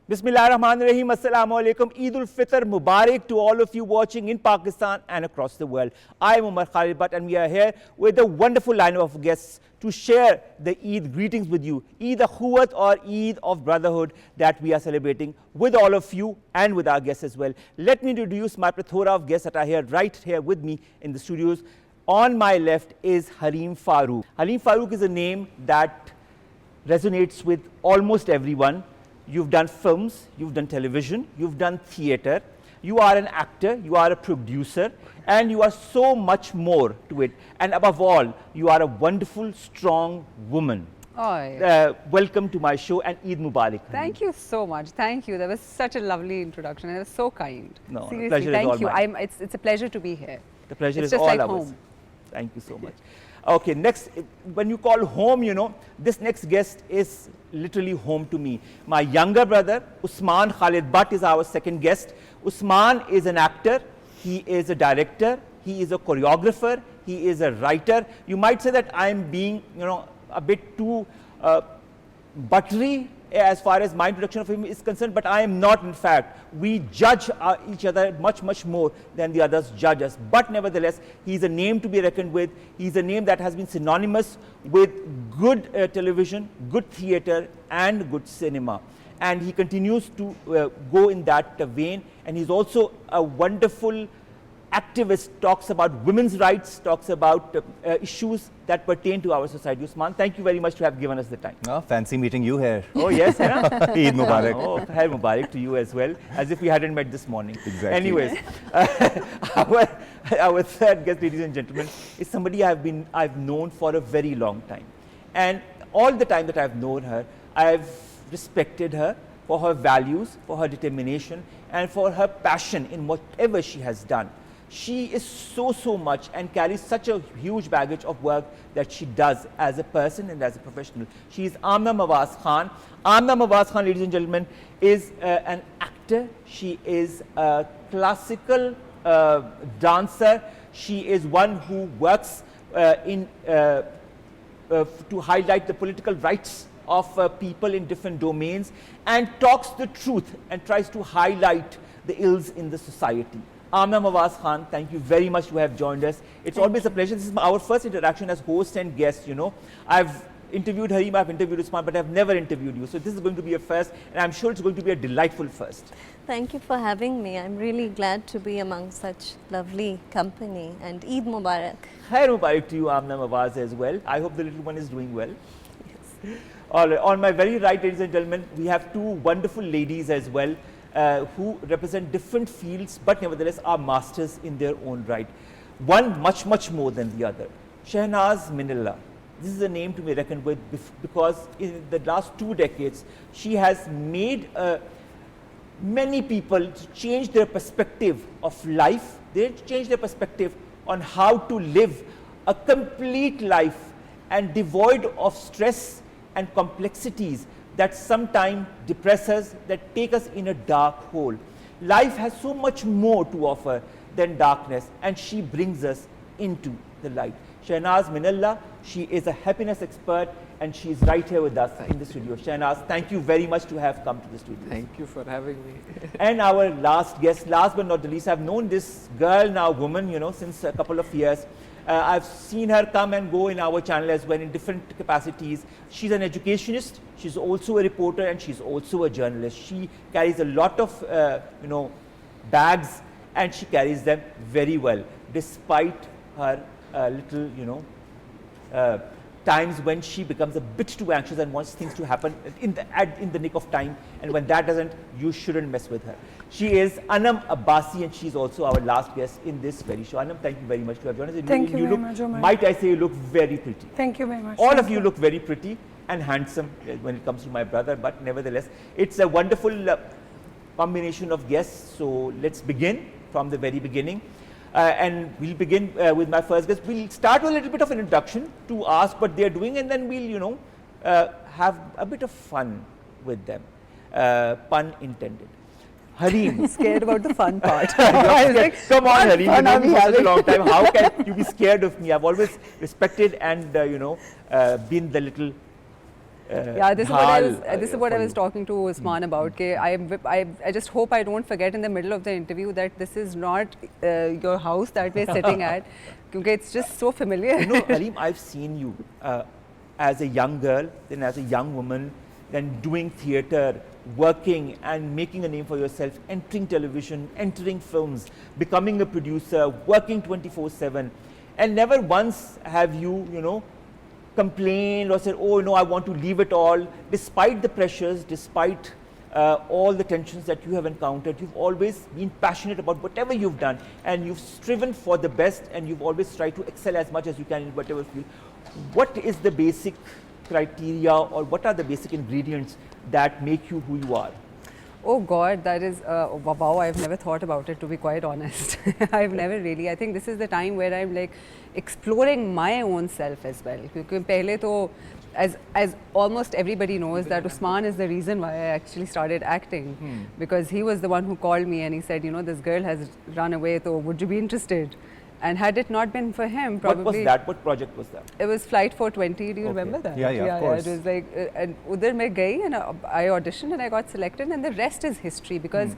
Bismillahirrahmanirrahim. Assalamu alaikum. Eid ul-Fitr Mubarak to all of you watching in Pakistan and across the world. I am Omar Khalid and we are here with a wonderful lineup of guests to share the Eid greetings with you. Eid Akhuwat or Eid of Brotherhood that we are celebrating with all of you and with our guests as well. Let me introduce my plethora of guests that are here right here with me in the studios. On my left is Hareem Farooq. Hareem Farooq is a name that resonates with almost everyone. You've done films, you've done television, you've done theatre, you are an actor, you are a producer, and you are so much more to it. And above all, you are a wonderful, strong woman. Welcome to my show and Eid Mubarak. Thank you so much. Thank you. That was such a lovely introduction. It was so kind. No, seriously, pleasure thank is you. all mine. It's a pleasure to be here. The pleasure it's is just all like ours. home. Thank you so much. Okay, next, when you call home, you know, this next guest is literally home to me. My younger brother, Osman Khalid, is our second guest. Osman is an actor, he is a director, he is a choreographer, he is a writer. You might say that I am being, you know, a bit too buttery as far as my introduction of him is concerned, but I am not. In fact, we judge each other much, much more than the others judge us. But nevertheless, he's a name to be reckoned with. He's a name that has been synonymous with good television, good theatre, and good cinema. And he continues to go in that vein. And he's also a wonderful activist, talks about women's rights, talks about issues that pertain to our society. Usman, thank you very much to have given us the time. Oh, fancy meeting you here. Oh, yes. Eid Mubarak. Oh, Khair Mubarak to you as well, as if we hadn't met this morning. Exactly. Anyways, our third guest, ladies and gentlemen, is somebody I've known for a very long time. And all the time that I've known her, I've respected her for her values, for her determination, and for her passion in whatever she has done. She is so much and carries such a huge baggage of work that she does as a person and as a professional. She is Amna Mawaz Khan. Amna Mawaz Khan, ladies and gentlemen, is an actor. She is a classical dancer. She is one who works to highlight the political rights of people in different domains and talks the truth and tries to highlight the ills in the society. Amna Mawaz Khan, thank you very much to have joined us. It's always a pleasure. This is our first interaction as host and guest, you know. I've interviewed Hareem, I've interviewed Osman, but I've never interviewed you. So this is going to be a first, and I'm sure it's going to be a delightful first. Thank you for having me. I'm really glad to be among such lovely company, and Eid Mubarak. Khair Mubarak to you, Amna Mawaz, as well. I hope the little one is doing well. Yes. All right. On my very right, ladies and gentlemen, we have two wonderful ladies as well. Who represent different fields but nevertheless are masters in their own right. One much more than the other. Shehnaz Minallah. This is a name to be reckoned with because in the last 2 decades she has made many people to change their perspective of life. They change their perspective on how to live a complete life and devoid of stress and complexities that sometimes depress us, that take us in a dark hole. Life has so much more to offer than darkness, and she brings us into the light. Shehnaz Minallah, she is a happiness expert, and she is right here with us in the studio. Shehnaz, thank you very much to have come to the studio. Thank you for having me. And our last guest, last but not the least, I've known this girl now, woman, you know, since a couple of years. I've seen her come and go in our channel as well in different capacities. She's an educationist, she's also a reporter, and she's also a journalist. She carries a lot of, bags, and she carries them very well, despite her little, times when she becomes a bit too anxious and wants things to happen in the nick of time. And when that doesn't, you shouldn't mess with her. She is Anum Abbasi, and she's also our last guest in this very show. Anum, thank you very much to have joined us. Thank you very much, Omar. Might I say, you look very pretty. Thank you very much. All of you look very pretty and handsome when it comes to my brother, but nevertheless, it's a wonderful combination of guests. So let's begin from the very beginning. And we'll begin with my first guest. We'll start with a little bit of an introduction to ask what they're doing, and then we'll, have a bit of fun with them. Pun intended. Hareem. Scared about the fun part. Like, come on, Hareem, you've known me for such a long time. How can you be scared of me? I've always respected and, been the little Yeah, this is what I was. dhal, This is what I for was you. talking to Osman about. Ke I just hope I don't forget in the middle of the interview that this is not your house that we're sitting at, because it's just so familiar. You know, Hareem, I've seen you as a young girl, then as a young woman, then doing theatre, working and making a name for yourself, entering television, entering films, becoming a producer, working 24/7, and never once have you, you know, complained or said, oh no, I want to leave it all, despite the pressures, despite all the tensions that you have encountered. You've always been passionate about whatever you've done, and you've striven for the best, and you've always tried to excel as much as you can in whatever field. What is the basic criteria, or what are the basic ingredients that make you who you are? Oh God, that is, wow, I've never thought about it, to be quite honest. I've never really, I think this is the time where I'm like exploring my own self as well. Because pehle to, as almost everybody knows, that Osman is the reason why I actually started acting. Because he was the one who called me and he said, you know, this girl has run away, so would you be interested? And had it not been for him, probably. What was that? What project was that? It was Flight 420. Do you remember that? Yeah, of course. It was like, and udhar mein gayi and I auditioned and I got selected, and the rest is history. Because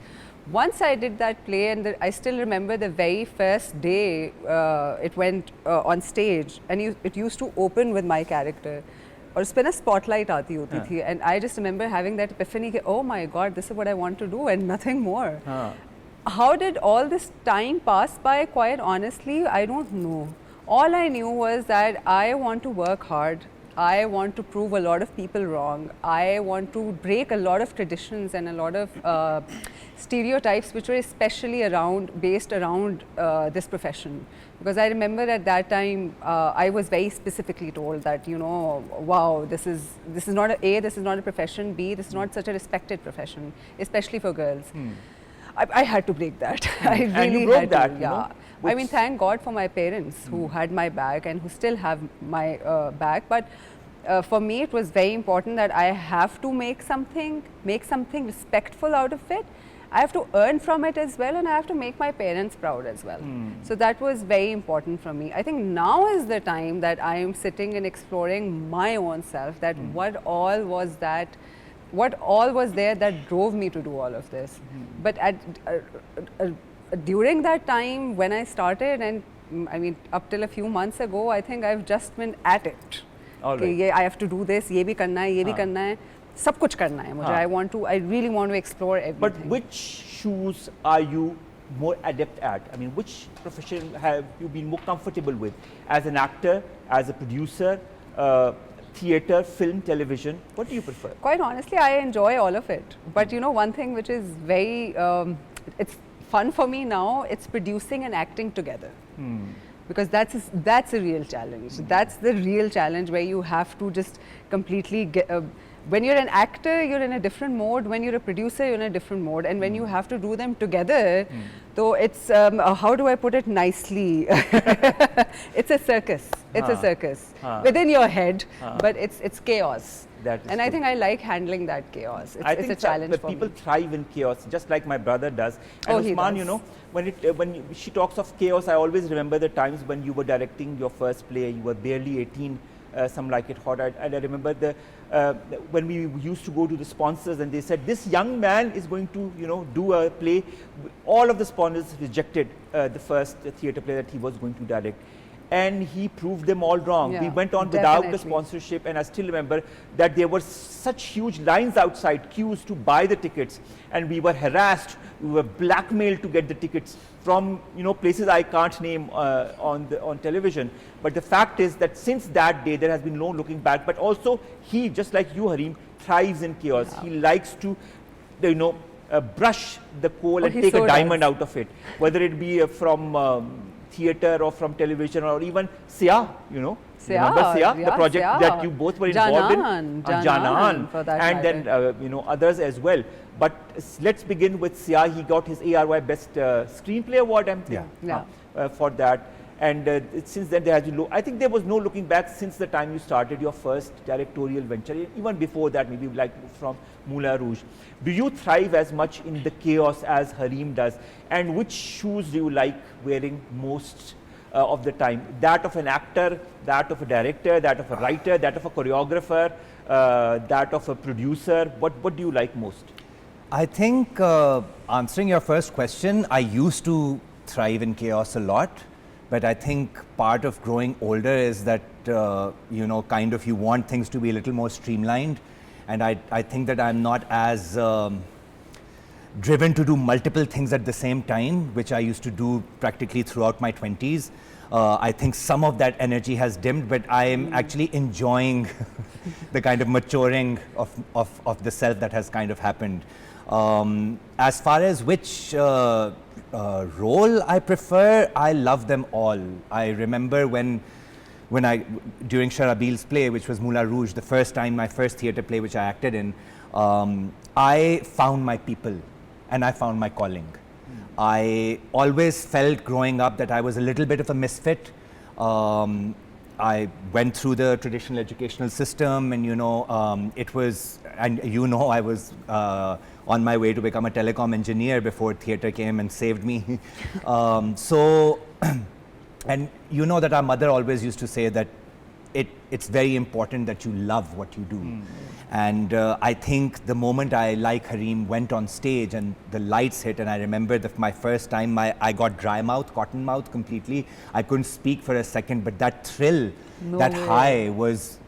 once I did that play, and I still remember the very first day it went on stage, and it used to open with my character. और उस पे ना spotlight आती होती थी, and I just remember having that epiphany कि oh my God, this is what I want to do and nothing more. How did all this time pass by? Quite honestly, I don't know. All I knew was that I want to work hard. I want to prove a lot of people wrong. I want to break a lot of traditions and a lot of stereotypes which were especially based around this profession. Because I remember at that time, I was very specifically told that, you know, wow, this is not this is not a profession, B, this is not such a respected profession, especially for girls. I had to break that. I really and you broke had that, to, you yeah. know, I mean, thank God for my parents who had my back and who still have my back. But for me, it was very important that I have to make something respectful out of it. I have to earn from it as well, and I have to make my parents proud as well. So that was very important for me. I think now is the time that I am sitting and exploring my own self, that what all was there that drove me to do all of this. But during that time when I started, and I mean up till a few months ago, I think I've just been at it. All right. I have to do this, ये भी करना है, ये भी करना है, सब कुछ करना है मुझे. I really want to explore everything. But which shoes are you more adept at? I mean, which profession have you been more comfortable with? As an actor, as a producer, theatre, film, television, what do you prefer? Quite honestly, I enjoy all of it. But you know, one thing which is very, it's fun for me now, it's producing and acting together. Because that's a real challenge. That's the real challenge, where you have to just completely get, when you're an actor, you're in a different mode. When you're a producer, you're in a different mode. And when you have to do them together, so it's, how do I put it nicely? It's a circus. It's a circus within your head, but it's chaos. And I think I like handling that chaos. It's a challenge for me. People thrive in chaos, just like my brother does. And he Osman, does. you know, when she talks of chaos, I always remember the times when you were directing your first play. You were barely 18. Some Like It Hot. And I remember when we used to go to the sponsors and they said, this young man is going to, you know, do a play. All of the sponsors rejected the first theatre play that he was going to direct. And he proved them all wrong. We went on without the sponsorship, and I still remember that there were such huge lines outside, queues to buy the tickets, and we were harassed, we were blackmailed to get the tickets from, you know, places I can't name on television. But the fact is that since that day, there has been no looking back. But also, he, just like you, Hareem, thrives in chaos. He likes to, you know, brush the coal and take a diamond out of it, whether it be from theatre or from television, or even Sia, you know. Remember Sia, the project that you both were involved in? Janan, and then you know, others as well. But let's begin with Sia. He got his ARY Best Screenplay Award, I'm thinking, for that. And since then, there has been I think there was no looking back since the time you started your first directorial venture. Even before that, maybe like from Moulin Rouge. Do you thrive as much in the chaos as Hareem does? And which shoes do you like wearing most of the time? That of an actor, that of a director, that of a writer, that of a choreographer, that of a producer? What do you like most? I think answering your first question, I used to thrive in chaos a lot, but I think part of growing older is that you know, kind of you want things to be a little more streamlined, and I think that I'm not as driven to do multiple things at the same time, which I used to do practically throughout my 20s. I think some of that energy has dimmed, but I am actually enjoying the kind of maturing of the self that has kind of happened. As far as which role I prefer, I love them all. I remember when I, during Sharabil's play, which was Moulin Rouge, the first time, my first theatre play which I acted in, I found my people and I found my calling. I always felt growing up that I was a little bit of a misfit. I went through the traditional educational system, and you know, it was, and you know, I was on my way to become a telecom engineer before theatre came and saved me. And you know that our mother always used to say that it's very important that you love what you do. And I think the moment I, like Hareem, went on stage and the lights hit, and I remember my first time I got dry mouth, cotton mouth completely. I couldn't speak for a second, but that thrill, that high was,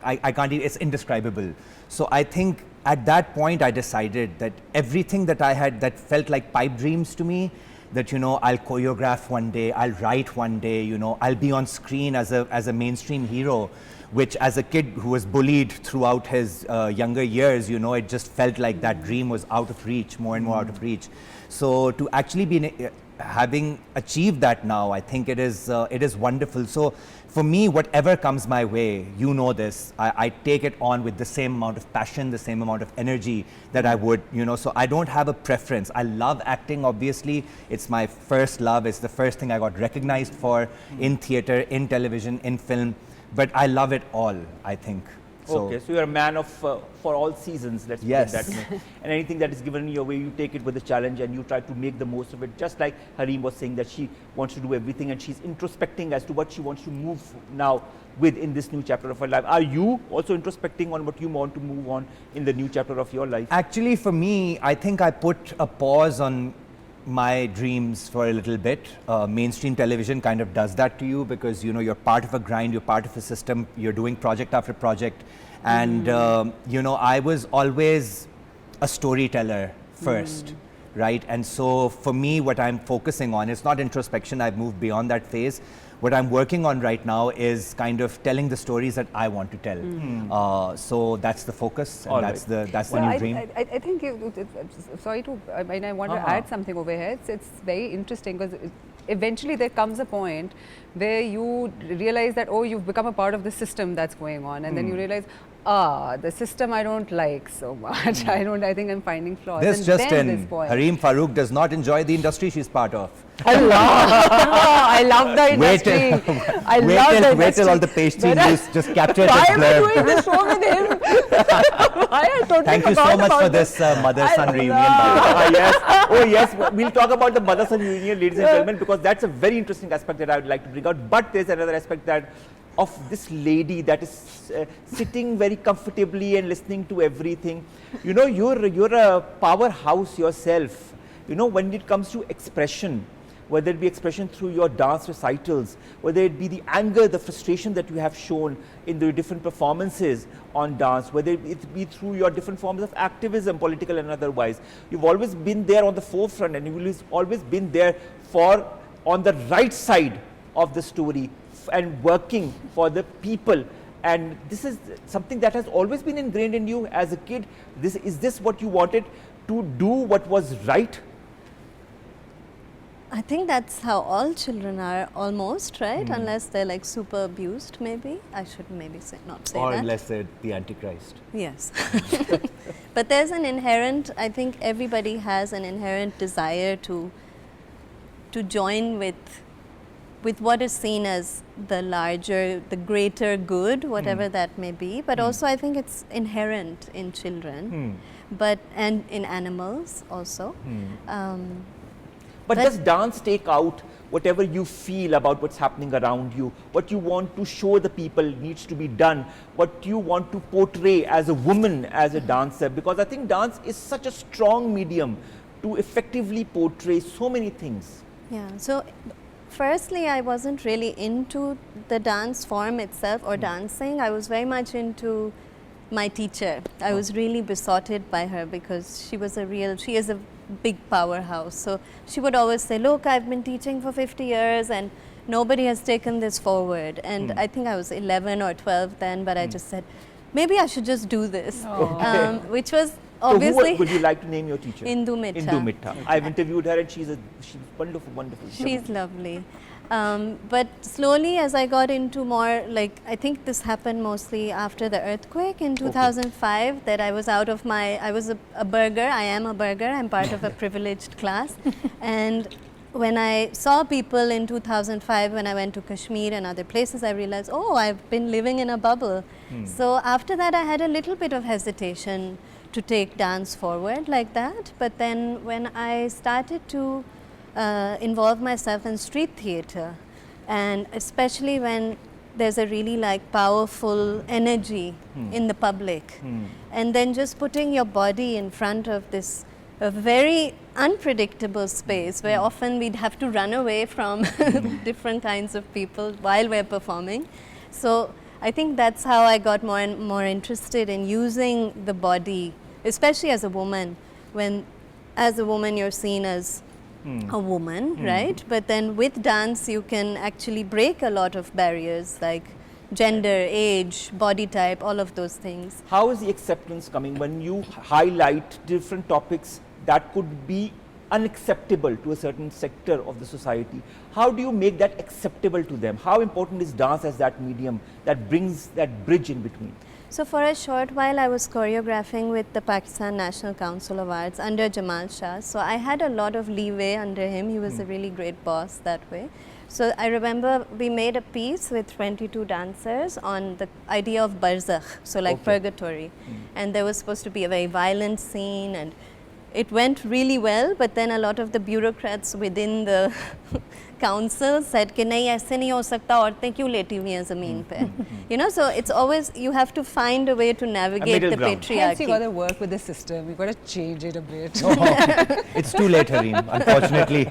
I can't even, it's indescribable. So I think at that point I decided that everything that I had that felt like pipe dreams to me, that, you know, I'll choreograph one day, I'll write one day, you know, I'll be on screen as a mainstream hero, which as a kid who was bullied throughout his younger years, you know, it just felt like that dream was out of reach, more and more out of reach. So to actually be having achieved that now, I think it is wonderful. So for me, whatever comes my way, you know this, I take it on with the same amount of passion, the same amount of energy that I would, you know, so I don't have a preference. I love acting, obviously. It's my first love. It's the first thing I got recognized for in theatre, in television, in film. But I love it all, I think. So okay, so you're a man of for all seasons, let's put it that way. And anything that is given your way, you take it with a challenge and you try to make the most of it. Just like Hareem was saying that she wants to do everything and she's introspecting as to what she wants to move now with in this new chapter of her life. Are you also introspecting on what you want to move on in the new chapter of your life? Actually, for me, I think I put a pause on my dreams for a little bit. Mainstream television kind of does that to you because, you know, you're part of a grind, you're part of a system, you're doing project after project. And, you know, I was always a storyteller first, right? And so for me, what I'm focusing on is not introspection. I've moved beyond that phase. What I'm working on right now is kind of telling the stories that I want to tell. So that's the focus, and that's the new dream. I think, sorry to, I mean, I want to add something over here. It's very interesting because eventually there comes a point where you realize that, oh, you've become a part of the system that's going on, and then you realize, the system I don't like so much. I think I'm finding flaws. This and just then in, this point. Hareem Farooq does not enjoy the industry she's part of. I love the industry. I love the industry. Wait till all the page three news just capture Why this am I blurb. doing this show with him? Why I totally Thank you so much for this mother-son reunion. Yes. Oh yes, we'll talk about the mother-son reunion, ladies and gentlemen, because that's a very interesting aspect that I would like to bring out. But there's another aspect that of this lady that is sitting very comfortably and listening to everything. You know, you're a powerhouse yourself. You know, when it comes to expression, whether it be expression through your dance recitals, whether it be the anger, the frustration that you have shown in the different performances on dance, whether it be through your different forms of activism, political and otherwise. You've always been there on the forefront, and you've always been there on the right side of the story and working for the people. And this is something that has always been ingrained in you as a kid. Is this what you wanted, to do what was right? I think that's how all children are, almost, right? Unless they're like super abused, maybe. I should maybe not say Or that. unless they're the Antichrist. Yes. But there's an inherent, I think everybody has an inherent desire to join with what is seen as the larger, the greater good, whatever that may be. But also I think it's inherent in children, and in animals also. But does dance take out whatever you feel about what's happening around you, what you want to show the people needs to be done, what you want to portray as a woman, as a dancer, because I think dance is such a strong medium to effectively portray so many things. Yeah, so firstly, I wasn't really into the dance form itself or dancing. I was very much into my teacher. I was really besotted by her because she is a big powerhouse. So she would always say, look, I've been teaching for 50 years and nobody has taken this forward. And I think I was 11 or 12 then, but I just said, maybe I should just do this, which was obviously. So who would you like to name your teacher? Indu Mitha. Indu Mitha. I've interviewed her and she's wonderful, wonderful. She's lovely. But slowly as I got into more, like, I think this happened mostly after the earthquake in 2005, that I was out of I was a burger, I am a burger, I'm part of a privileged class. And when I saw people in 2005, when I went to Kashmir and other places, I realized, oh, I've been living in a bubble. So after that, I had a little bit of hesitation to take dance forward like that. But then when I started to involve myself in street theatre, and especially when there's a really like powerful energy in the public, and then just putting your body in front of this a very unpredictable space where often we'd have to run away from different kinds of people while we're performing. So I think that's how I got more and more interested in using the body, especially as a woman. When as a woman you're seen as a woman, right? But then with dance you can actually break a lot of barriers like gender, age, body type, all of those things. How is the acceptance coming when you highlight different topics that could be unacceptable to a certain sector of the society? How do you make that acceptable to them? How important is dance as that medium that brings that bridge in between? So for a short while I was choreographing with the Pakistan National Council of Arts under Jamal Shah. So I had a lot of leeway under him. He was a really great boss that way. So I remember we made a piece with 22 dancers on the idea of barzakh, so like purgatory. And there was supposed to be a very violent scene, and it went really well, but then a lot of the bureaucrats within the council said कि नहीं ऐसे नहीं हो सकता, औरतें क्यों लेटी हुई हैं ज़मीन पे? You know, so it's always, you have to find a way to navigate the patriarchy. Hence you got to work with the system, you got to change it a bit. It's too late, Hareem, unfortunately.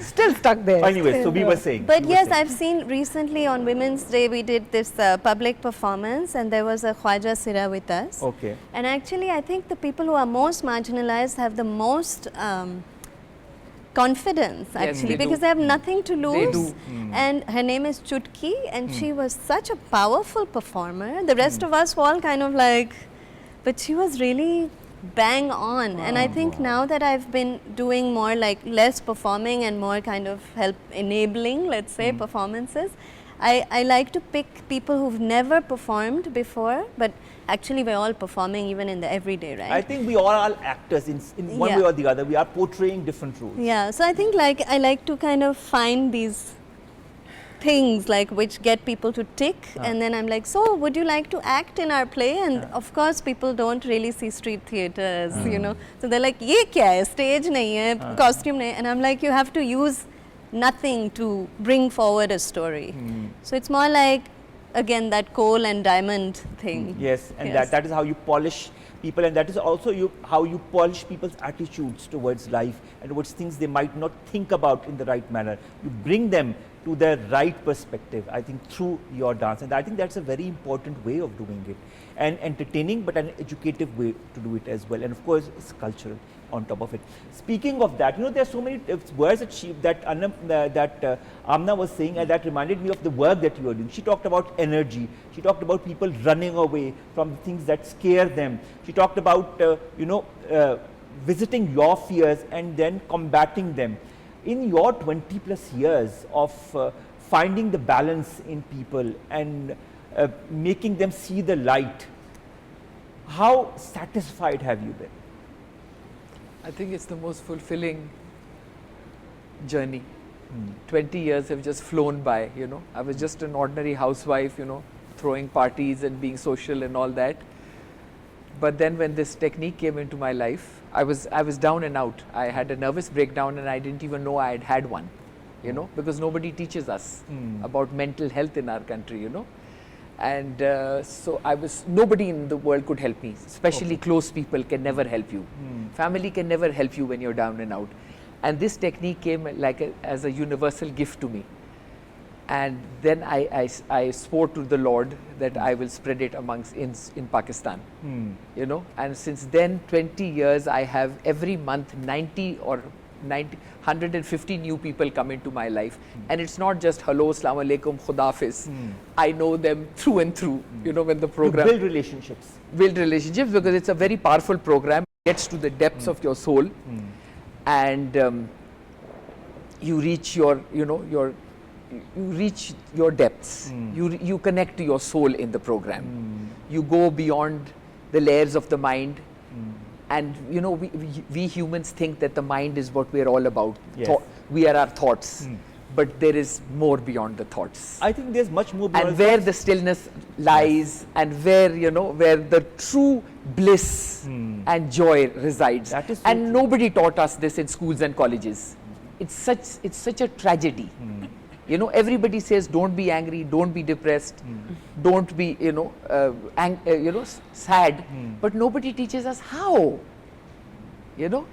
Still stuck there. Anyway, so we were saying. But yes, I've seen recently on Women's Day we did this public performance, and there was a Khwaja Sira with us. Okay. And actually I think the people who are most marginalized have the most confidence actually, because they have nothing to lose. And her name is Chutki, and she was such a powerful performer. The rest of us were all kind of like, but she was really bang on. And I think now that I've been doing more like less performing and more kind of help enabling, let's say, performances, I like to pick people who've never performed before, but actually we're all performing even in the everyday, right? I think we all are actors in one way or the other. We are portraying different roles. Yeah, so I think like I like to kind of find these things like which get people to tick, and then I'm like, so would you like to act in our play? And of course people don't really see street theatres, you know, so they're like, ye kya hai, stage nahi hai, costume nahi hai. And I'm like, you have to use nothing to bring forward a story. So it's more like, again, that coal and diamond thing. Yes, and that is how you polish people, and that is also how you polish people's attitudes towards life and towards things they might not think about in the right manner. You bring them to the right perspective, I think, through your dance, and I think that's a very important way of doing it, and entertaining but an educative way to do it as well, and of course it's cultural on top of it. Speaking of that, you know, there are so many words that Amna was saying, and that reminded me of the work that you are doing. She talked about energy. She talked about people running away from things that scare them. She talked about visiting your fears and then combating them. In your 20 plus years of finding the balance in people and making them see the light, how satisfied have you been? I think it's the most fulfilling journey. 20 years have just flown by, you know. I was just an ordinary housewife, you know, throwing parties and being social and all that. But then when this technique came into my life, I was down and out. I had a nervous breakdown and I didn't even know I had had one. you know, because nobody teaches us about mental health in our country, you know. And so nobody in the world could help me, especially close people can never help you. Family can never help you when you're down and out. And this technique came like as a universal gift to me. And then I swore to the Lord that I will spread it amongst in Pakistan, you know. And since then, 20 years, I have every month 150 new people come into my life. And it's not just hello, assalamu alaikum, khuda hafiz. I know them through and through, you know, when the program. To build relationships. Build relationships, because it's a very powerful program. It gets to the depths of your soul. And you reach your, you know, you reach your depths. You connect to your soul in the program. You go beyond the layers of the mind. And you know, we humans think that the mind is what we're all about. Yes. We are our thoughts. But there is more beyond the thoughts. I think there's much more beyond And where the stillness lies, and where, you know, where the true bliss and joy resides. That is so and true. nobody taught us this in schools and colleges. It's such a tragedy. You know, everybody says don't be angry, don't be depressed, don't be, you know, sad. But nobody teaches us how. You know,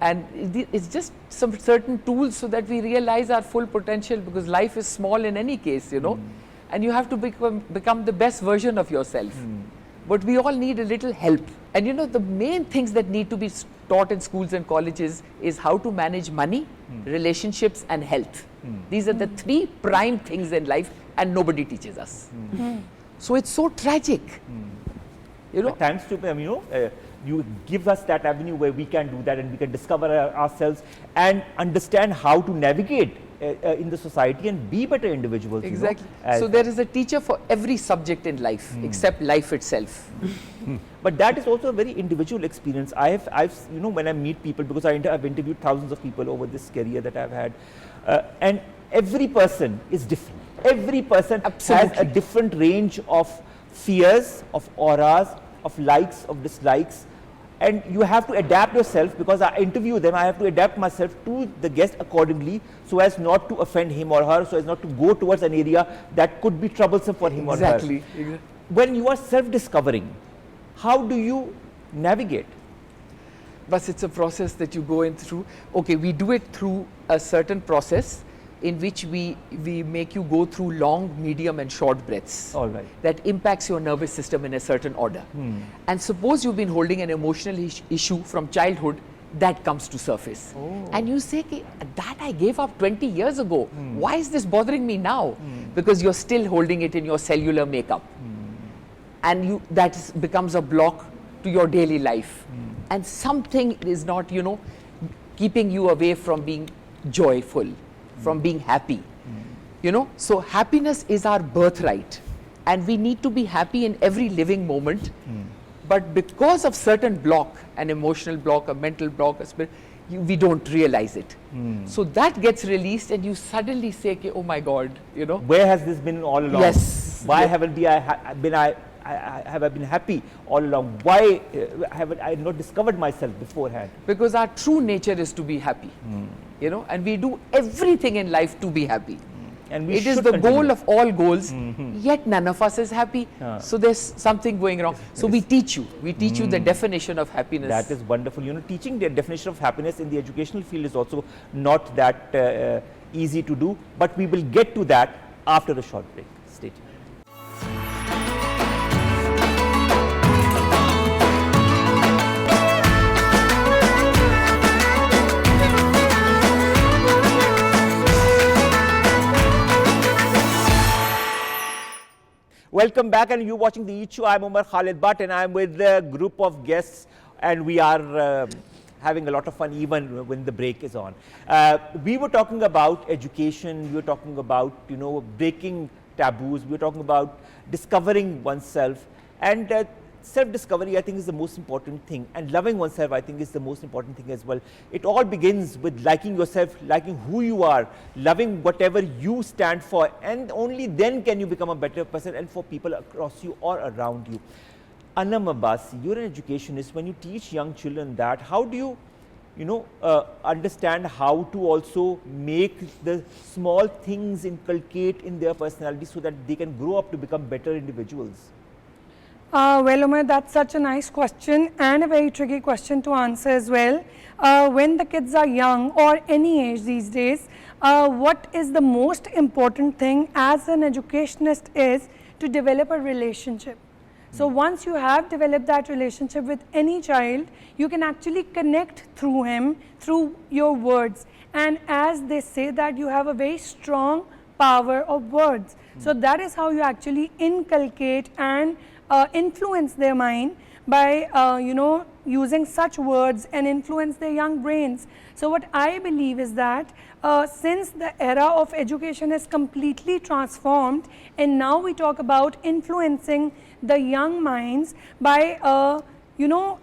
and it's just some certain tools so that we realize our full potential, because life is small in any case, you know, and you have to become the best version of yourself. But we all need a little help. And you know, the main things that need to be taught in schools and colleges is how to manage money, relationships and health. These are the three prime things in life, and nobody teaches us. So it's so tragic. You know, At times, you know, you give us that avenue where we can do that, and we can discover ourselves and understand how to navigate in the society and be better individuals. exactly. You know, So there is a teacher for every subject in life, except life itself. But that is also a very individual experience. I've you know, when I meet people, because I've interviewed thousands of people over this career that I've had, and every person is different. Every person has a different range of fears, of auras, of likes, of dislikes. And you have to adapt yourself, because I interview them, I have to adapt myself to the guest accordingly, so as not to offend him or her, so as not to go towards an area that could be troublesome for him or her. Exactly. When you are self-discovering, how do you navigate? But it's a process that you go in through. Okay, we do it through a certain process in which we make you go through long, medium and short breaths. All right. That impacts your nervous system in a certain order. And suppose you've been holding an emotional issue from childhood, that comes to surface. And you say, that I gave up 20 years ago. Why is this bothering me now? Because you're still holding it in your cellular makeup. And that becomes a block to your daily life. And something is not, you know, keeping you away from being joyful, from being happy. You know, so happiness is our birthright, and we need to be happy in every living moment. But because of certain block, an emotional block, a mental block, a spirit, we don't realize it. So that gets released, and you suddenly say, oh my God, you know. Where has this been all along? Yes. Why haven't have I been happy all along? Why haven't I not discovered myself beforehand? Because our true nature is to be happy, you know, and we do everything in life to be happy. And we it is should the continue. goal of all goals, yet none of us is happy. So there's something going wrong. So we teach you the definition of happiness. That is wonderful. You know, teaching the definition of happiness in the educational field is also not that easy to do, but we will get to that after a short break. Stay tuned. Welcome back, and you're watching the Eat Show. I'm Omar Khalid Butt, and I'm with a group of guests, and we are having a lot of fun even when the break is on. We were talking about education, we were talking about, you know, breaking taboos, we were talking about discovering oneself, and self-discovery, I think, is the most important thing, and loving oneself, I think, is the most important thing as well. It all begins with liking yourself, liking who you are, loving whatever you stand for, and only then can you become a better person and for people across you or around you. Anum, Abbasi, you're an educationist. When you teach young children that, how do you understand how to also make the small things inculcate in their personality so that they can grow up to become better individuals? Well, Omar, that's such a nice question and a very tricky question to answer as well. When the kids are young or any age these days, what is the most important thing as an educationist is to develop a relationship. So once you have developed that relationship with any child, you can actually connect through him, through your words. And as they say that you have a very strong power of words. So that is how you actually inculcate and influence their mind by using such words and influence their young brains. So what I believe is that since the era of education has completely transformed, and now we talk about influencing the young minds by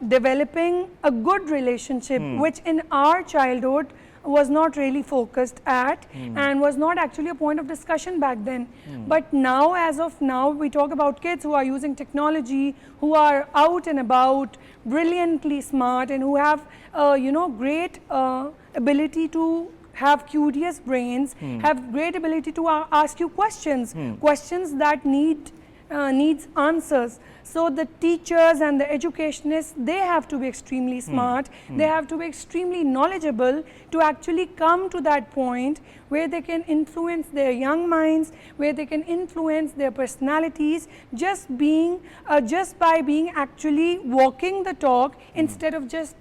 developing a good relationship, which in our childhood was not really focused at and was not actually a point of discussion back then. But now, as of now, we talk about kids who are using technology, who are out and about, brilliantly smart, and who have great ability to have curious brains, have great ability to ask you questions, questions that needs answers. So the teachers and the educationists, they have to be extremely smart, they have to be extremely knowledgeable to actually come to that point where they can influence their young minds, where they can influence their personalities, just by being actually walking the talk instead of just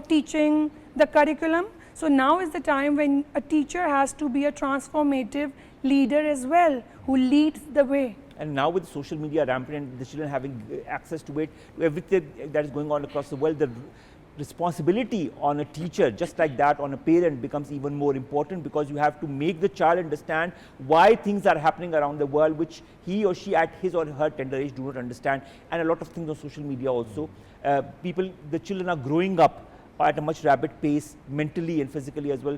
teaching the curriculum. So now is the time when a teacher has to be a transformative leader as well, who leads the way. And now with social media rampant and the children having access to it, to everything that is going on across the world, the responsibility on a teacher, just like that on a parent, becomes even more important, because you have to make the child understand why things are happening around the world which he or she at his or her tender age do not understand. And a lot of things on social media also. The children are growing up at a much rapid pace, mentally and physically as well,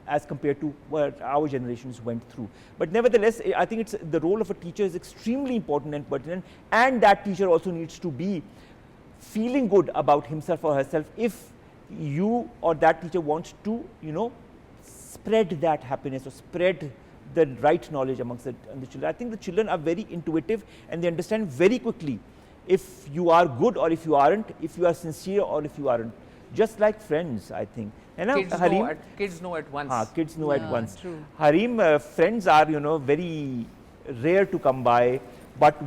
as compared to what our generations went through. But nevertheless, I think the role of a teacher is extremely important and pertinent, and that teacher also needs to be feeling good about himself or herself if you or that teacher wants to, spread that happiness or spread the right knowledge amongst the children. I think the children are very intuitive and they understand very quickly if you are good or if you aren't, if you are sincere or if you aren't. Just like friends, I think. And kids know at once. Kids know at once. True. Hareem, friends are, very rare to come by, but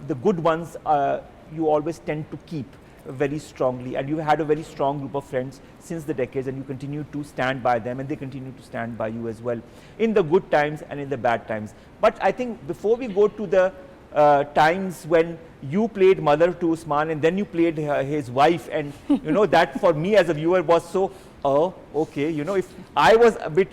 the good ones you always tend to keep very strongly. And you've had a very strong group of friends since the decades, and you continue to stand by them, and they continue to stand by you as well, in the good times and in the bad times. But I think before we go to the times when you played mother to Osman and then you played his wife, and that for me as a viewer was so, okay, if I was a bit,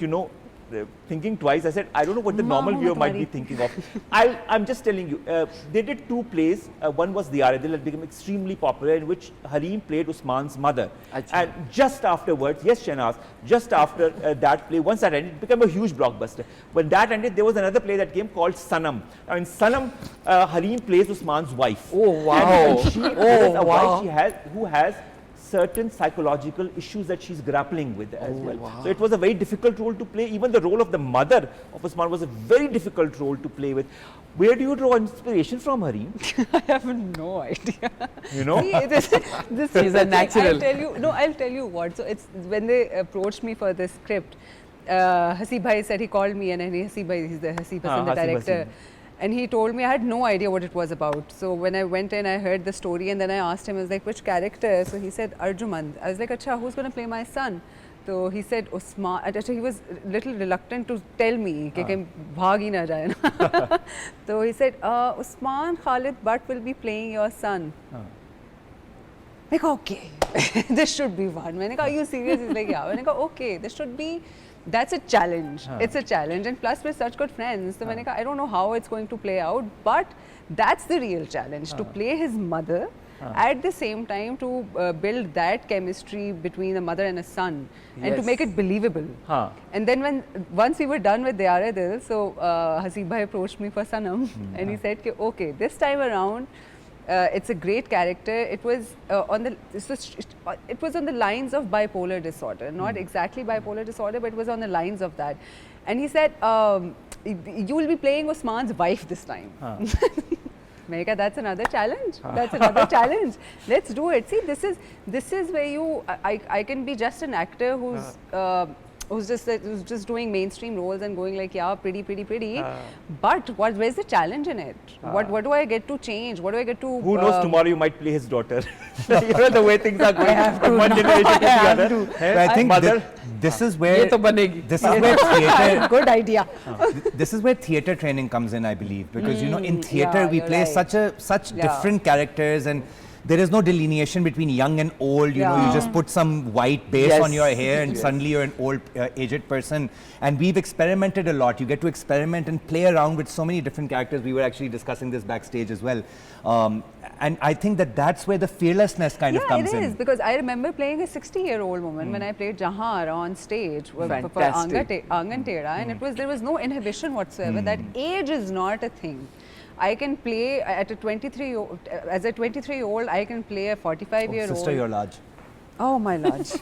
thinking twice, I said, I don't know what the normal viewer might be thinking of. I'm just telling you, they did two plays. One was Diyar that became extremely popular, in which Hareem played Osman's mother. And just afterwards, yes, Shehnaz, just after that play, once that ended, it became a huge blockbuster. When that ended, there was another play that came called Sanam. Now in Sanam, Hareem plays Osman's wife. Oh, wow. And she is a wife who has certain psychological issues that she's grappling with as well. Wow. So it was a very difficult role to play. Even the role of the mother of Osman was a very difficult role to play with. Where do you draw inspiration from, Hareem? I have no idea. See, she's a natural. I'll tell you what. So it's when they approached me for this script, Hasib Bhai said, he called me, and Hasib Bhai, he's the Hasib Hassan, the director. And he told me, I had no idea what it was about. So when I went in, I heard the story, and then I asked him, I was like, which character? So he said, Arjuman. I was like, Acha, who's going to play my son? So he said, Osman. He was a little reluctant to tell me, कि भाग ही ना जाए ना. So he said, Omar Khalid Butt will be playing your son. I go, okay, this should be fun. I go, are you serious? He's like, yeah. I go, okay, this should be. That's a challenge. It's a challenge, and plus we're such good friends. So I don't know how it's going to play out, but that's the real challenge, to play his mother, at the same time to build that chemistry between a mother and a son, and to make it believable. And then once we were done with Diyar Dil, so Hasib Bhai approached me for Sanam, and he said, okay, this time around, It's a great character. It was it was on the lines of bipolar disorder, not exactly bipolar disorder, but it was on the lines of that. And he said, you will be playing Osman's wife this time. Mega, that's another challenge. That's another challenge. Let's do it. See, this is where I can be just an actor who's just doing mainstream roles and going like, yeah, pretty. But where's the challenge in it? What do I get to change? What do I get to? Who knows? Tomorrow you might play his daughter. You know the way things are going from one generation to the other. But I think this is where this is where theatre. Good idea. This is where theatre training comes in, I believe, because you know in theatre we play right. such different characters, and there is no delineation between young and old. You know, you just put some white base on your hair, and suddenly you're an old, aged person. And we've experimented a lot. You get to experiment and play around with so many different characters. We were actually discussing this backstage as well. And I think that's where the fearlessness kind of comes in. Yeah, it is, because I remember playing a 60-year-old woman when I played Jahar on stage for Angan Teda, and there was no inhibition whatsoever. That age is not a thing. I can play at a 23-year-old, as a 23-year-old, I can play a 45-year-old. Sister, you're large. Oh, my large.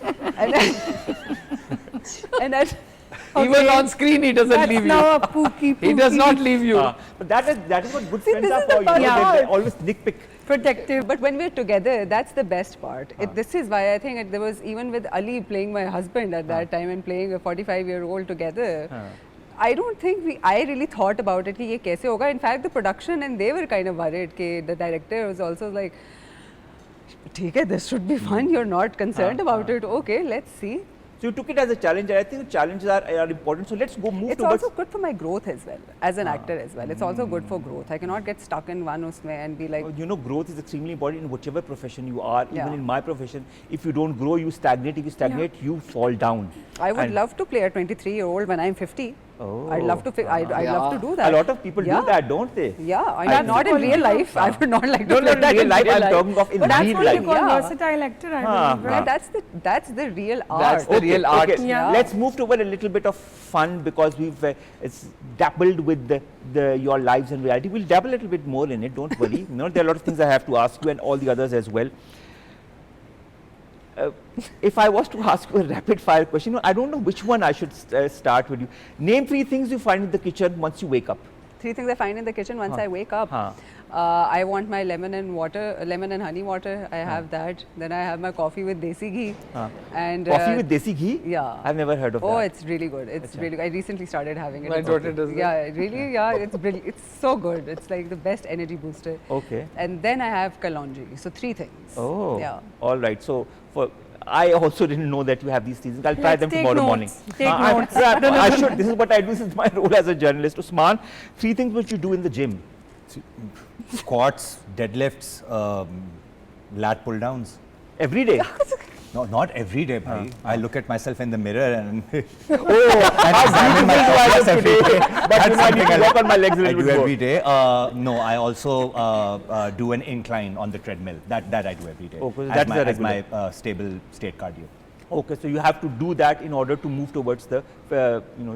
Even on screen, he doesn't leave you. Now a pookie. He does not leave you. But that is what good friends are for. You know, they always nitpick. Protective. But when we're together, that's the best part. This is why I think there was, even with Ali playing my husband at that time and playing a 45-year-old together, I don't think I really thought about it, कि ये कैसे होगा. In fact, the production and they were kind of worried. The director was also like, ठीक है, this should be fun. You're not concerned about it. Okay, let's see. So you took it as a challenge, and I think the challenges are important. So let's move it's towards. Also good for my growth as well, as an actor as well. It's also good for growth. I cannot get stuck in one usme and be like. You know, growth is extremely important in whichever profession you are. Even in my profession, if you don't grow, you stagnate. If you stagnate, you fall down. I would love to play a 23-year-old when I'm 50. Oh, I'd love to. I'd love to do that. A lot of people do that, don't they? Yeah, I mean, not in real life. I would not like to play that in real life. I'm talking of in real life. That's what you call versatile actor, I believe, right? That's the real art. That's the real art. Okay. Yeah. Let's move toward a little bit of fun, because we've it's dabbled with your lives and reality. We'll dabble a little bit more in it. Don't worry. You know, there are a lot of things I have to ask you and all the others as well. If I was to ask you a rapid fire question, I don't know which one I should start with you. Name 3 things you find in the kitchen once you wake up. 3 things I find in the kitchen once I wake up. I want my lemon and honey water. I have that. Then I have my coffee with desi ghee. And coffee with desi ghee? Yeah. I've never heard of that. Oh, it's really good. It's really good. I recently started having it. My daughter does that. Yeah, really? Yeah, it's brilliant. It's so good. It's like the best energy booster. Okay. And then I have kalonji. So 3 things. Oh. Yeah. All right. So I also didn't know that you have these things. I'll try them tomorrow morning. Take notes. I should. This is what I do. This is my role as a journalist. Osman, 3 things which you do in the gym. Squats, deadlifts, lat pull downs. Every day? No, not every day, bhai. I look at myself in the mirror and examine my progress every day. But you know, I need to work on my legs a little bit more. every day. No, I also do an incline on the treadmill. That I do every day. Okay, so as my stable state cardio. Okay, so you have to do that in order to move towards the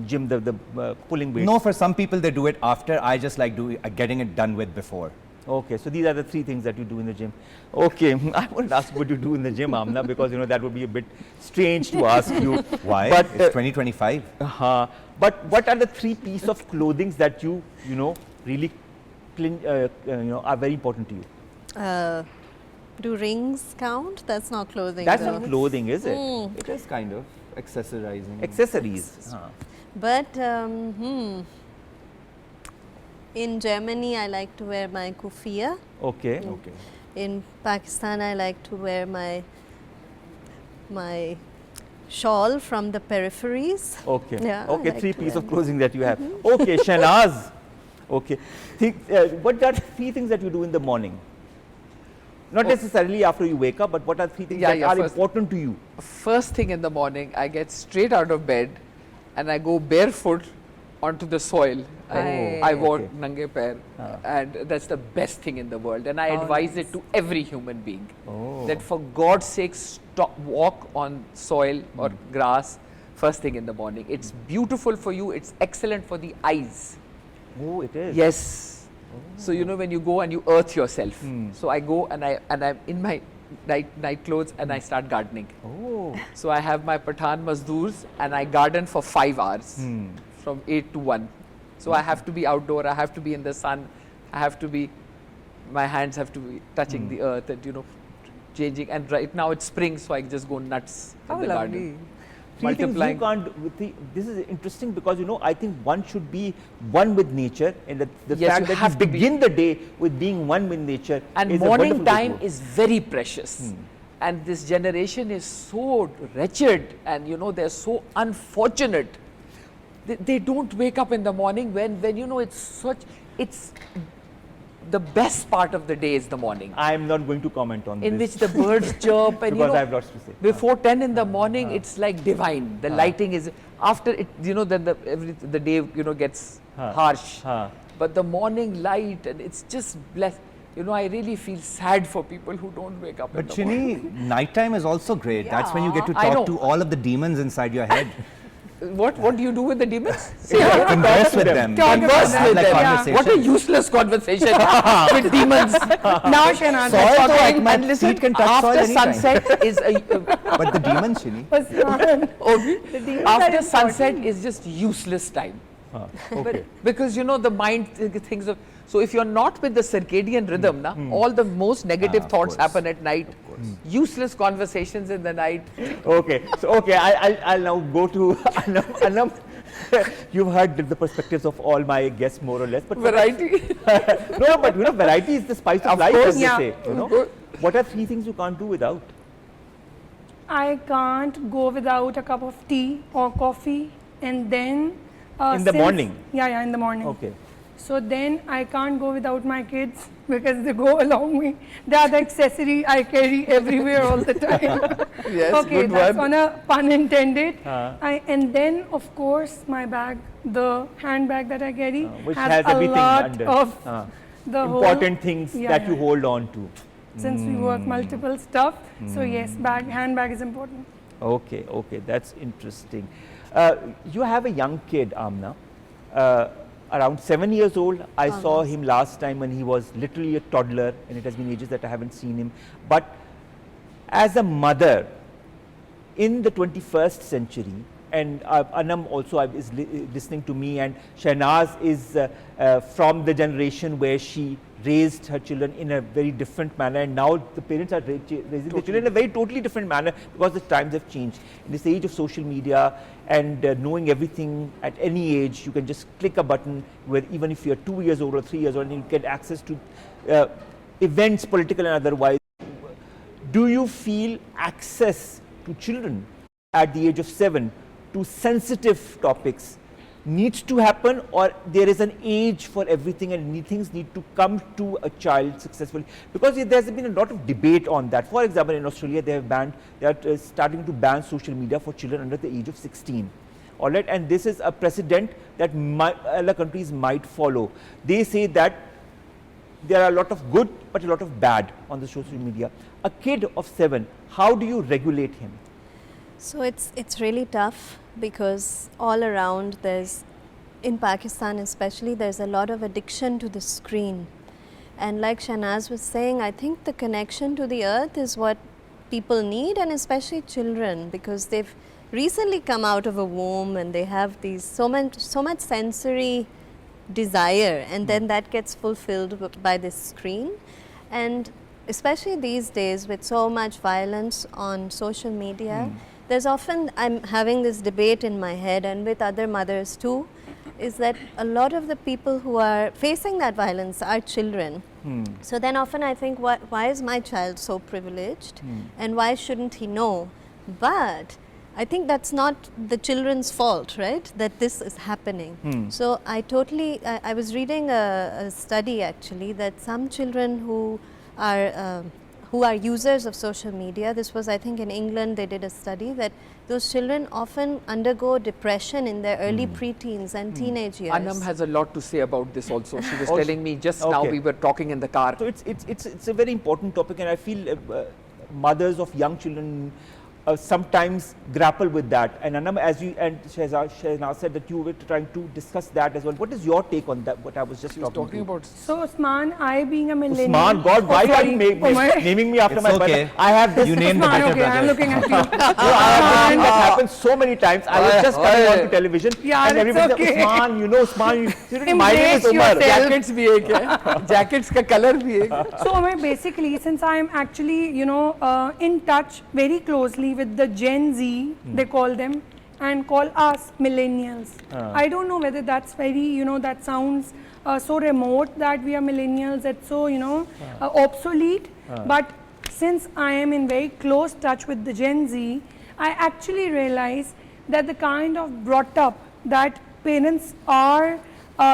gym, the pulling weights. No, for some people they do it after. I just like getting it done with before. Okay, so these are the 3 things that you do in the gym. Okay, I wouldn't ask what you do in the gym, Amna, because that would be a bit strange to ask you. Why? But, it's 2025. But what are the 3 pieces of clothing that you really are very important to you? Do rings count? That's not clothing. That's though. not clothing, is it? It is kind of accessorizing. Accessories. But in Germany, I like to wear my kufiya. Okay. Okay. In Pakistan, I like to wear my shawl from the peripheries. Okay. Yeah, Okay, I like 3 to pieces wear of clothing that you have. Okay, Shehnaz. Okay. What are 3 things that you do in the morning? Not necessarily after you wake up, but what are 3 things that are important to you? First thing in the morning, I get straight out of bed and I go barefoot onto the soil. I wore nange pair, and that's the best thing in the world. And I advise it to every human being that for God's sake, walk on soil or grass first thing in the morning. It's beautiful for you. It's excellent for the eyes. Oh, it is. Yes. So you know when you go and you earth yourself. So I go and I'm in my night clothes and I start gardening. Oh. So I have my Pathan Mazdoors and I garden for 5 hours from 8 to 1. So I have to be outdoor, I have to be in the sun, I have to be, my hands have to be touching the earth and you know, changing. And right now it's spring, so I just go nuts How in the lovely. garden. Three things you can't, this is interesting because, you know, I think one should be one with nature, and the Yes, fact you that have you to be. begin the day with being one with nature And is morning a wonderful time ritual. is very precious. And this generation is so wretched and you know, they're so unfortunate. They don't wake up in the morning when you know, it's the best part of the day is the morning. I am not going to comment on In this. which the birds chirp and because you know, I have lots to say. before 10 in the morning, it's like divine. The lighting is, after it, you know, then the day, you know, gets harsh. But the morning light, and it's just blessed. You know, I really feel sad for people who don't wake up in But the morning. Chini, nighttime is also great. That's when you get to I know. talk to all of the demons inside your head. What do you do with the demons? Converse with them. Talk about Converse them. with Like them. conversation. What a useless conversation with demons. Now, Shehnaz, Soil let's though, talk like my And listen, feet can touch soil after anytime. sunset is But the demons, Chini. after sunset is just useless time. Okay. Because you know the mind thinks of, so if you're not with the circadian rhythm, all the most negative of thoughts course. happen at night. Useless conversations in the night. Okay. So, okay, I'll now go to Anum. Anum, you've heard the perspectives of all my guests more or less. But Variety. no, but you know, variety is the spice of, Of life, course. as they Yeah. say. You know, what are 3 things you can't do without? I can't go without a cup of tea or coffee, and then In the morning? Yeah, in the morning. Okay. So then I can't go without my kids because they go along me. They are the accessory I carry everywhere all the time. Yes, Okay, good that's one. on a pun intended. And then, of course, my bag, the handbag that I carry, Which has has a everything lot under. of Ah. the Important things Yeah, that you yeah. hold on to. Since we work multiple stuff, so yes, handbag is important. Okay, okay, that's interesting. You have a young kid, Amna, around 7 years old. I saw him last time when he was literally a toddler, and it has been ages that I haven't seen him. But as a mother in the 21st century, and Anum also is listening to me, and Shehnaz is from the generation where she raised her children in a very different manner, and now the parents are raising their children in a very totally different manner because the times have changed. In this age of social media and knowing everything at any age, you can just click a button where even if you're 2 years old or 3 years old, and you get access to events, political and otherwise. Do you feel access to children at the age of 7 to sensitive topics needs to happen, or there is an age for everything and things need to come to a child successfully? Because there's been a lot of debate on that. For example, in Australia, they are starting to ban social media for children under the age of 16. All right, and this is a precedent that other countries might follow. They say that there are a lot of good but a lot of bad on the social media. A kid of 7, how do you regulate him? So it's really tough because all around in Pakistan especially, there's a lot of addiction to the screen. And like Shehnaz was saying, I think the connection to the earth is what people need, and especially children, because they've recently come out of a womb and they have these so much sensory desire, and then that gets fulfilled by this screen. And especially these days with so much violence on social media, there's often, I'm having this debate in my head and with other mothers too, is that a lot of the people who are facing that violence are children. So then often I think, why is my child so privileged and why shouldn't he know? But I think that's not the children's fault, right, that this is happening. So I was reading a study actually that some children who are users of social media, this was I think in England, they did a study that those children often undergo depression in their early preteens and teenage years. Anum has a lot to say about this also. She was telling me just now, we were talking in the car. So it's a very important topic, and I feel mothers of young children sometimes grapple with that. And Anum, as you and Shehnaz said that you were trying to discuss that as well. What is your take on that? What I was just She was talking about. So Osman, I being a millennial. Usman, God, why are you naming me after It's my okay. brother? I have this. You named the Osman, better okay, I'm brother. looking at you. I have this thing that happens so many times. I was just coming on to television Yeah, and it's everybody okay. said, Usman, you know Usman, my name is Embrace Omar. yourself. Jackets भी एक है, jackets का color भी एक है. So Omar, basically, since I am actually, in touch very closely with the Gen Z, they call them, and call us millennials. I don't know whether that's very, that sounds so remote that we are millennials, it's so, obsolete. But since I am in very close touch with the Gen Z, I actually realize that the kind of brought up that parents are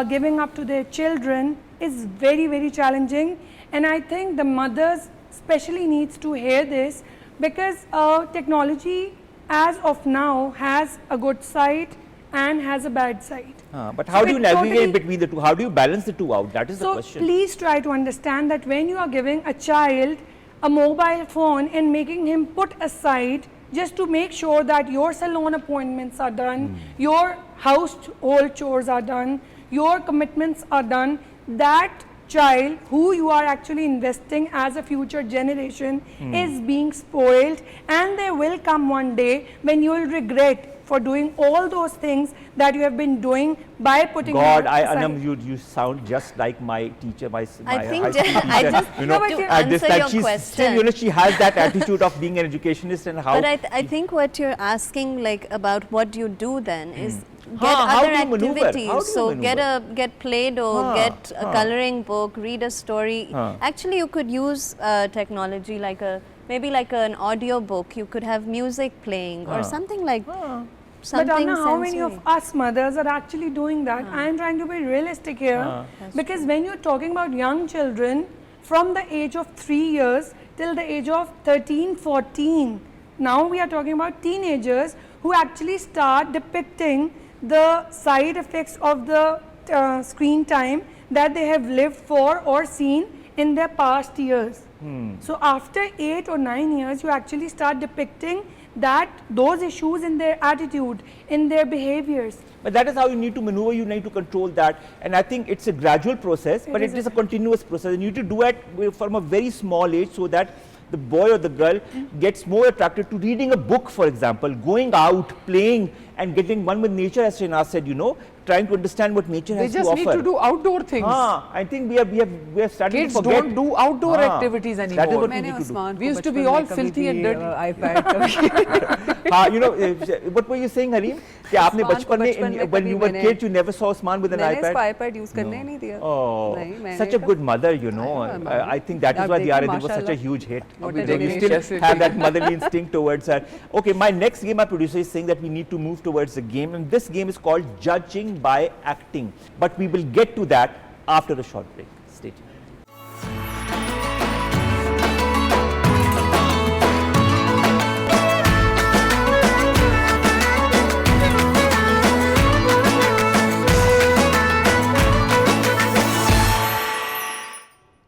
giving up to their children is very, very challenging. And I think the mothers especially needs to hear this, because technology as of now has a good side and has a bad side. But how So do you it navigate totally- between the two? How do you balance the two out? That is the So question. please try to understand that when you are giving a child a mobile phone and making him put aside just to make sure that your salon appointments are done, your household chores are done, your commitments are done, that child who you are actually investing as a future generation is being spoiled, and there will come one day when you will regret for doing all those things that you have been doing by putting God, them aside. Anum, you sound just like my teacher, my I think high school teacher. I just you know, to at this answer time your she's question. still, she has that attitude of being an educationist and how. But I think what you're asking, like, about what you do then is get How other do you maneuver? activities. How do you So maneuver? get Play-Doh, get a coloring book, read a story. Actually, you could use technology like maybe like an audio book. You could have music playing or something like. But Something Amna, how many sensory. of us mothers are actually doing that? I am trying to be realistic here, because when you're talking about young children from the age of 3 years till the age of 13, 14, now we are talking about teenagers who actually start depicting the side effects of the screen time that they have lived for or seen in their past years. So after 8 or 9 years, you actually start depicting that those issues in their attitude, in their behaviors. But that is how you need to maneuver, you need to control that. And I think it's a gradual process, but it is a continuous process. And you need to do it from a very small age so that the boy or the girl gets more attracted to reading a book, for example, going out, playing, and getting one with nature, as Shehnaz said, trying to understand what nature They has to just offer. need to do outdoor things. I think we have started Kids to forget. don't do outdoor activities That is anymore. what we मैंने need to do. Usman We को used to be बचपन में all कभी filthy and भी, dirty. iPad कभी What were you saying, Hareem? कि आपने उस्मान को बचपन बचपन में में when कभी you were मैंने- kids, you never saw Osman with an मैंने iPad? इसको iPad यूज करने ही नहीं दिया Oh, नहीं, मैंने such a कहा- good mother, I think that is आप why the देखिए, RNA was such a माशाल्लाह। huge hit. What a You still generation. have that motherly instinct towards her. Okay, my next game, my producer is saying that we need to move towards the game, and this game is called Judging by Acting. But we will get to that after a short break.